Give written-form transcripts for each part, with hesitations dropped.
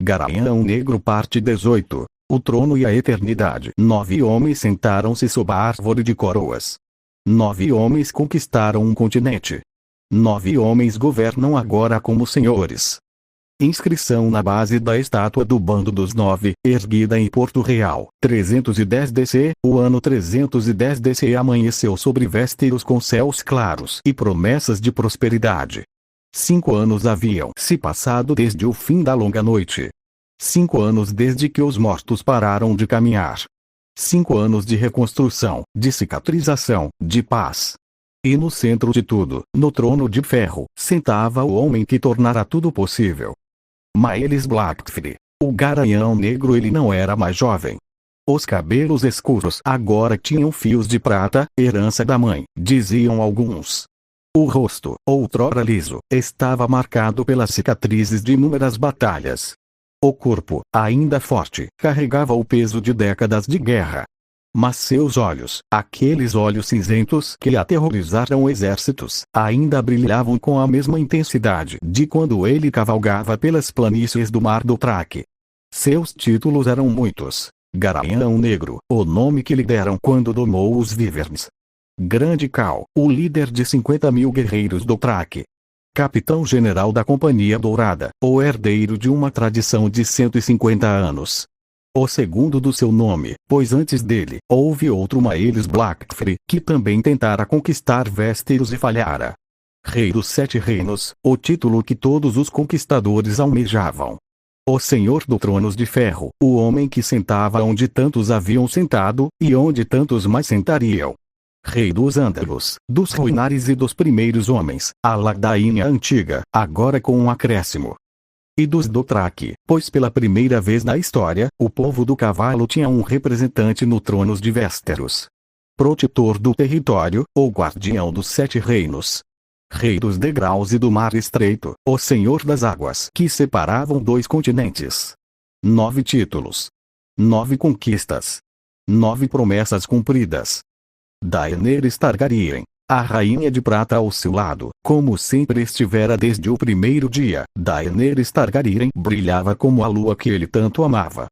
Garanhão Negro Parte 18. O trono e a eternidade. 9 homens sentaram-se sob a árvore de coroas. 9 homens conquistaram um continente. 9 homens governam agora como senhores. Inscrição na base da estátua do Bando dos 9, erguida em Porto Real. 310 DC. O ano 310 DC amanheceu sobre Vésteros com céus claros e promessas de prosperidade. 5 anos haviam se passado desde o fim da longa noite. 5 anos desde que os mortos pararam de caminhar. 5 anos de reconstrução, de cicatrização, de paz. E no centro de tudo, no trono de ferro, sentava o homem que tornara tudo possível. Maelis Blackfree. O Garanhão Negro. Ele não era mais jovem. Os cabelos escuros agora tinham fios de prata, herança da mãe, diziam alguns. O rosto, outrora liso, estava marcado pelas cicatrizes de inúmeras batalhas. O corpo, ainda forte, carregava o peso de décadas de guerra. Mas seus olhos, aqueles olhos cinzentos que aterrorizaram exércitos, ainda brilhavam com a mesma intensidade de quando ele cavalgava pelas planícies do Mar do Traque. Seus títulos eram muitos. Garanhão Negro, o nome que lhe deram quando domou os Wyverns. Grande Khal, o líder de 50.000 guerreiros do Traque. Capitão-general da Companhia Dourada, o herdeiro de uma tradição de 150 anos. O segundo do seu nome, pois antes dele, houve outro Maelis Blackfree, que também tentara conquistar Vésteros e falhara. Rei dos 7 reinos, o título que todos os conquistadores almejavam. O Senhor do Tronos de Ferro, o homem que sentava onde tantos haviam sentado, e onde tantos mais sentariam. Rei dos Ândalos, dos Ruinares e dos primeiros homens, a ladainha antiga, agora com um acréscimo. E dos Dothraki, pois pela primeira vez na história, o povo do cavalo tinha um representante no tronos de Vésteros. Protetor do território, ou guardião dos 7 reinos. Rei dos degraus e do mar estreito, o senhor das águas que separavam 2 continentes. 9 títulos. 9 conquistas. 9 promessas cumpridas. Daenerys Targaryen. A rainha de prata ao seu lado, como sempre estivera desde o primeiro dia, Daenerys Targaryen brilhava como a lua que ele tanto amava.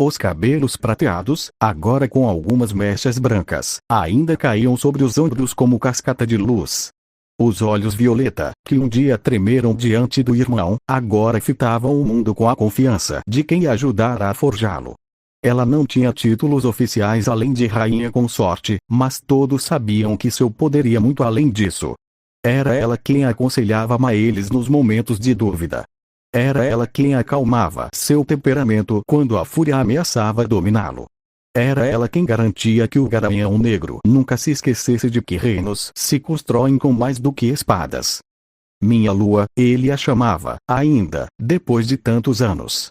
Os cabelos prateados, agora com algumas mechas brancas, ainda caíam sobre os ombros como cascata de luz. Os olhos violeta, que um dia tremeram diante do irmão, agora fitavam o mundo com a confiança de quem ajudara a forjá-lo. Ela não tinha títulos oficiais além de rainha consorte, mas todos sabiam que seu poder ia muito além disso. Era ela quem aconselhava Maelis nos momentos de dúvida. Era ela quem acalmava seu temperamento quando a fúria ameaçava dominá-lo. Era ela quem garantia que o Garanhão Negro nunca se esquecesse de que reinos se constroem com mais do que espadas. Minha lua, ele a chamava, ainda, depois de tantos anos.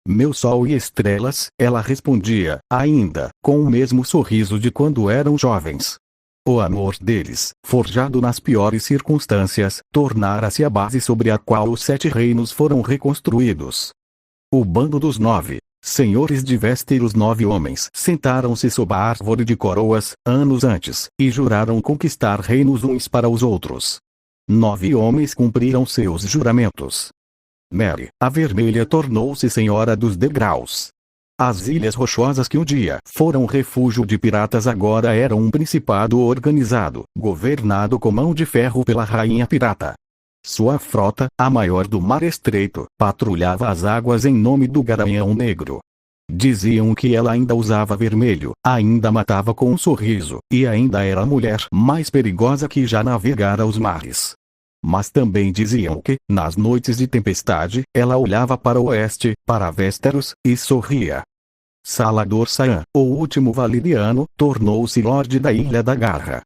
Meu sol e estrelas, ela respondia, ainda, com o mesmo sorriso de quando eram jovens. O amor deles, forjado nas piores circunstâncias, tornara-se a base sobre a qual os 7 reinos foram reconstruídos. O Bando dos 9, senhores de Vésteros. 9 homens sentaram-se sob a árvore de coroas, anos antes, e juraram conquistar reinos uns para os outros. 9 homens cumpriram seus juramentos. Mary, a Vermelha, tornou-se senhora dos degraus. As ilhas rochosas que um dia foram refúgio de piratas agora eram um principado organizado, governado com mão de ferro pela rainha pirata. Sua frota, a maior do Mar Estreito, patrulhava as águas em nome do Garanhão Negro. Diziam que ela ainda usava vermelho, ainda matava com um sorriso, e ainda era a mulher mais perigosa que já navegara os mares. Mas também diziam que, nas noites de tempestade, ela olhava para o oeste, para Vésteros, e sorria. Salador Saan, o último Valyriano, tornou-se Lorde da Ilha da Garra.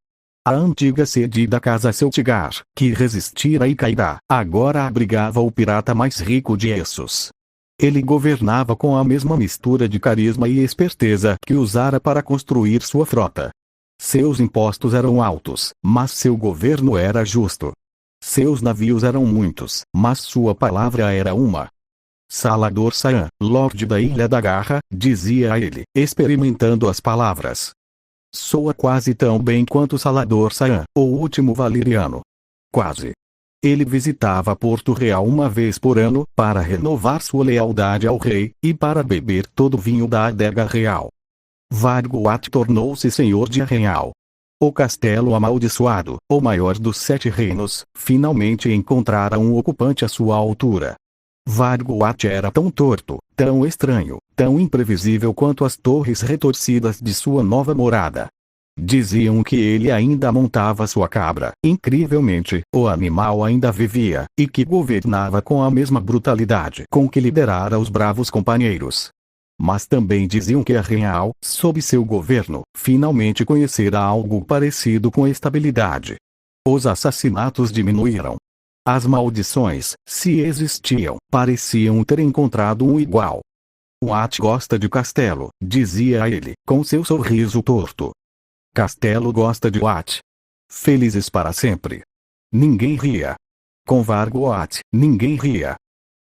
A antiga sede da Casa Celtigar, que resistira e cairá, agora abrigava o pirata mais rico de Essos. Ele governava com a mesma mistura de carisma e esperteza que usara para construir sua frota. Seus impostos eram altos, mas seu governo era justo. Seus navios eram muitos, mas sua palavra era uma. Salador Saan, Lorde da Ilha da Garra, dizia a ele, experimentando as palavras. Soa quase tão bem quanto Salador Saan, o último Valyriano. Quase. Ele visitava Porto Real uma vez por ano, para renovar sua lealdade ao rei, e para beber todo o vinho da adega real. Vargoat tornou-se senhor de Arranhal. O castelo amaldiçoado, o maior dos 7 reinos, finalmente encontrara um ocupante à sua altura. Vargoat era tão torto, tão estranho, tão imprevisível quanto as torres retorcidas de sua nova morada. Diziam que ele ainda montava sua cabra. Incrivelmente, o animal ainda vivia, e que governava com a mesma brutalidade com que liderara os bravos companheiros. Mas também diziam que Arranhal, sob seu governo, finalmente conhecera algo parecido com estabilidade. Os assassinatos diminuíram. As maldições, se existiam, pareciam ter encontrado um igual. Watt gosta de Castelo, dizia ele, com seu sorriso torto. Castelo gosta de Watt. Felizes para sempre. Ninguém ria. Com Vargoat, ninguém ria.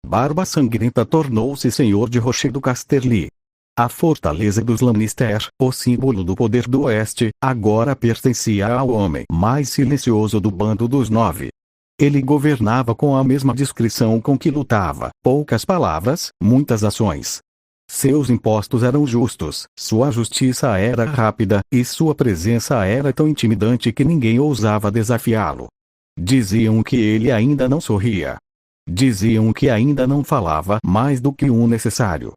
Barba Sangrenta tornou-se senhor de Rochedo Casterly. A fortaleza dos Lannister, o símbolo do poder do oeste, agora pertencia ao homem mais silencioso do bando dos 9. Ele governava com a mesma discrição com que lutava, poucas palavras, muitas ações. Seus impostos eram justos, sua justiça era rápida, e sua presença era tão intimidante que ninguém ousava desafiá-lo. Diziam que ele ainda não sorria. Diziam que ainda não falava mais do que o necessário.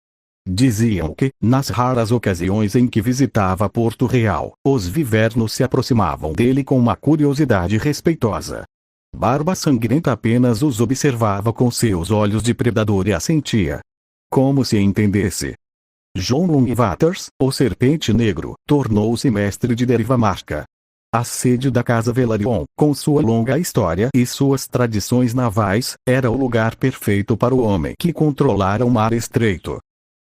Diziam que, nas raras ocasiões em que visitava Porto Real, os vivernos se aproximavam dele com uma curiosidade respeitosa. Barba Sangrenta apenas os observava com seus olhos de predador e assentia. Como se entendesse. Jon Longwaters, o Serpente Negro, tornou-se mestre de Derivamarca. A sede da Casa Velaryon, com sua longa história e suas tradições navais, era o lugar perfeito para o homem que controlara o Mar Estreito.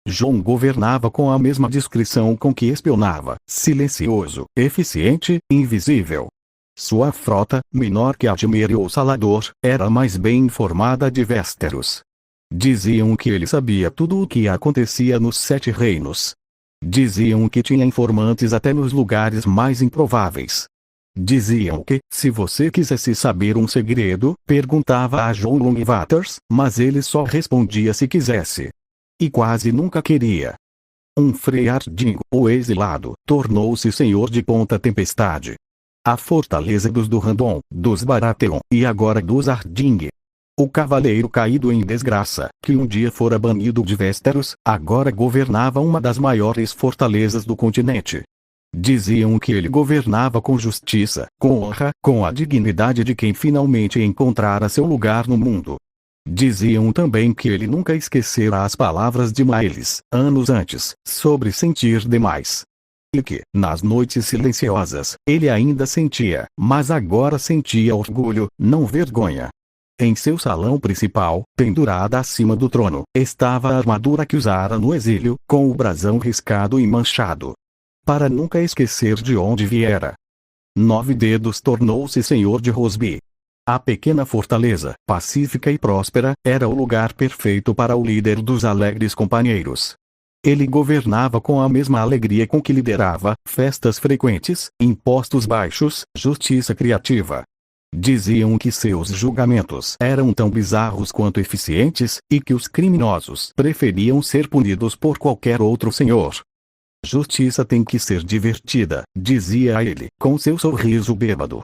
Jon governava com a mesma discrição com que espionava, silencioso, eficiente, invisível. Sua frota, menor que a de Mery ou Salador, era mais bem informada de Westeros. Diziam que ele sabia tudo o que acontecia nos 7 reinos. Diziam que tinha informantes até nos lugares mais improváveis. Diziam que, se você quisesse saber um segredo, perguntava a Jon Longwaters, mas ele só respondia se quisesse. E quase nunca queria. Um Freardingo, o exilado, tornou-se senhor de Ponta Tempestade. A fortaleza dos Durrandon, dos Baratheon, e agora dos Arding. O cavaleiro caído em desgraça, que um dia fora banido de Westeros, agora governava uma das maiores fortalezas do continente. Diziam que ele governava com justiça, com honra, com a dignidade de quem finalmente encontrara seu lugar no mundo. Diziam também que ele nunca esquecera as palavras de Maelis, anos antes, sobre sentir demais. E que, nas noites silenciosas, ele ainda sentia, mas agora sentia orgulho, não vergonha. Em seu salão principal, pendurada acima do trono, estava a armadura que usara no exílio, com o brasão riscado e manchado. Para nunca esquecer de onde viera. 9 Dedos tornou-se senhor de Rosby. A pequena fortaleza, pacífica e próspera, era o lugar perfeito para o líder dos alegres companheiros. Ele governava com a mesma alegria com que liderava, festas frequentes, impostos baixos, justiça criativa. Diziam que seus julgamentos eram tão bizarros quanto eficientes, e que os criminosos preferiam ser punidos por qualquer outro senhor. Justiça tem que ser divertida, dizia ele, com seu sorriso bêbado.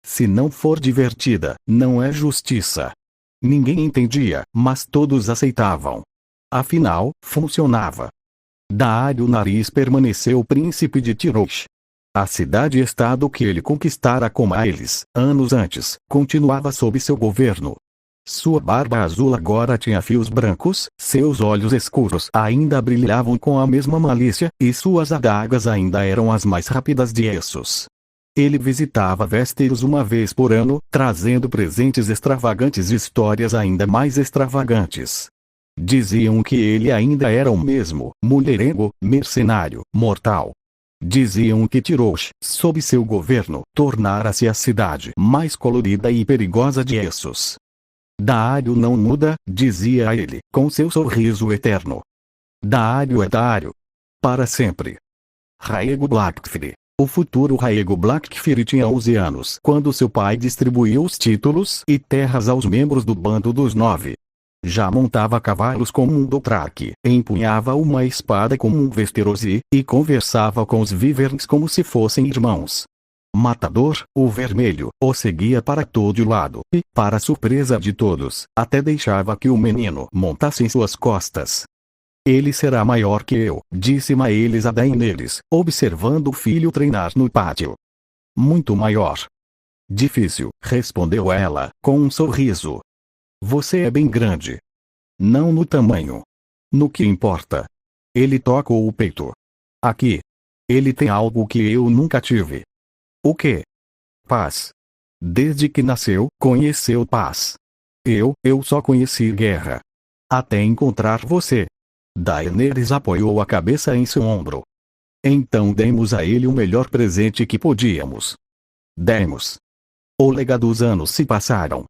Se não for divertida, não é justiça. Ninguém entendia, mas todos aceitavam. Afinal, funcionava. Daario Nariz permaneceu príncipe de Tyrosh. A cidade-estado que ele conquistara com Maelis, anos antes, continuava sob seu governo. Sua barba azul agora tinha fios brancos, seus olhos escuros ainda brilhavam com a mesma malícia, e suas adagas ainda eram as mais rápidas de Essos. Ele visitava Westeros uma vez por ano, trazendo presentes extravagantes e histórias ainda mais extravagantes. Diziam que ele ainda era o mesmo, mulherengo, mercenário, mortal. Diziam que Tyrosh, sob seu governo, tornara-se a cidade mais colorida e perigosa de Essos. Daario não muda, dizia ele, com seu sorriso eterno. Daario é Daario. Para sempre. Rhaego Blackfyre. O futuro Rhaego Blackfyre tinha 11 anos quando seu pai distribuiu os títulos e terras aos membros do Bando dos Nove. Já montava cavalos como um Dothraki, empunhava uma espada como um Westerosi, e conversava com os Wyverns como se fossem irmãos. Matador, o Vermelho, o seguia para todo lado, e, para surpresa de todos, até deixava que o menino montasse em suas costas. Ele será maior que eu, disse Maelis a Daenerys, observando o filho treinar no pátio. Muito maior. Difícil, respondeu ela, com um sorriso. Você é bem grande. Não no tamanho. No que importa. Ele tocou o peito. Aqui. Ele tem algo que eu nunca tive. O quê? Paz. Desde que nasceu, conheceu paz. Eu só conheci guerra. Até encontrar você. Daenerys apoiou a cabeça em seu ombro. Então demos a ele o melhor presente que podíamos. Demos. O legado dos anos se passaram.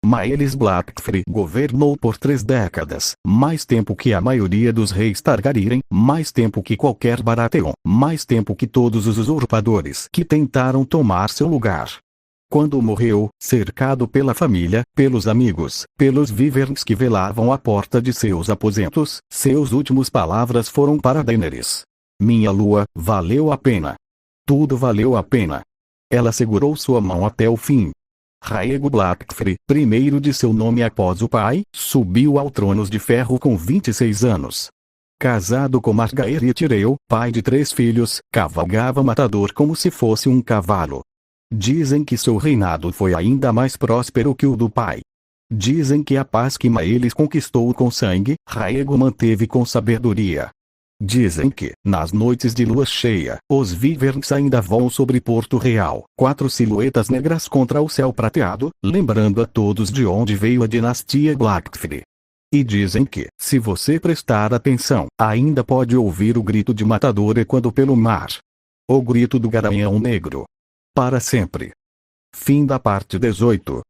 Maelis Blackfyre governou por 3 décadas, mais tempo que a maioria dos reis Targaryen, mais tempo que qualquer Baratheon, mais tempo que todos os usurpadores que tentaram tomar seu lugar. Quando morreu, cercado pela família, pelos amigos, pelos Wyverns que velavam a porta de seus aposentos, seus últimas palavras foram para Daenerys. Minha lua, valeu a pena. Tudo valeu a pena. Ela segurou sua mão até o fim. Rhaego Blackfyre, primeiro de seu nome após o pai, subiu ao trono de ferro com 26 anos. Casado com Margaery Tyrell, pai de 3 filhos, cavalgava matador como se fosse um cavalo. Dizem que seu reinado foi ainda mais próspero que o do pai. Dizem que a paz que Maelis conquistou com sangue, Rhaego manteve com sabedoria. Dizem que, nas noites de lua cheia, os Wyverns ainda voam sobre Porto Real, 4 silhuetas negras contra o céu prateado, lembrando a todos de onde veio a dinastia Blackfyre. E dizem que, se você prestar atenção, ainda pode ouvir o grito de matador ecoando pelo mar. O grito do Garanhão Negro. Para sempre. Fim da parte 18.